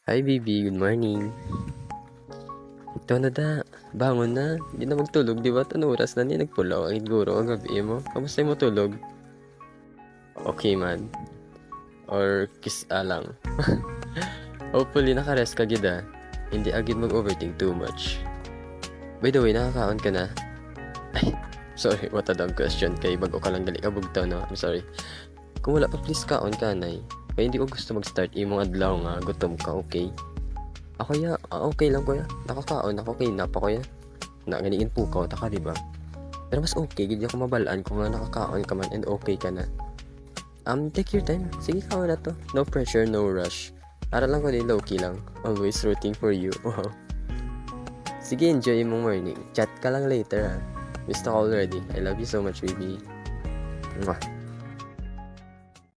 Hi baby, good morning. Ito na da, bangon na. Hindi na magtulog, di ba? Tanong oras na ni nagpulaw. Ang guro ang gabi mo. Kamusta mo tulog? Okay man. Or kiss lang. Hopefully naka-rest ka gida. Hindi agad mag-overthink too much. By the way, nakakaon ka na? Ay, sorry, what a dumb question. Kay bago ka lang gali kabugtaw, no? I'm sorry. Kung wala pa, please kaon ka, nay. Kaya hindi ko gusto mag-start imong adlaw nga. Gutom ka, okay? Ako ya, okay lang kuya. Nakakaon ako kay napa kuya. Na ganiin pukaw ta ka, di ba? Pero mas okay gid ako mabalaan kung nga nakakaon ka man and okay ka na. Take your time. Sige ka na to. No pressure, no rush. Para lang ko din low key lang. Always rooting for you. Wow. Sige, enjoy mong morning. Chat ka lang later ha. Miss ka already. I love you so much, baby. Mwah.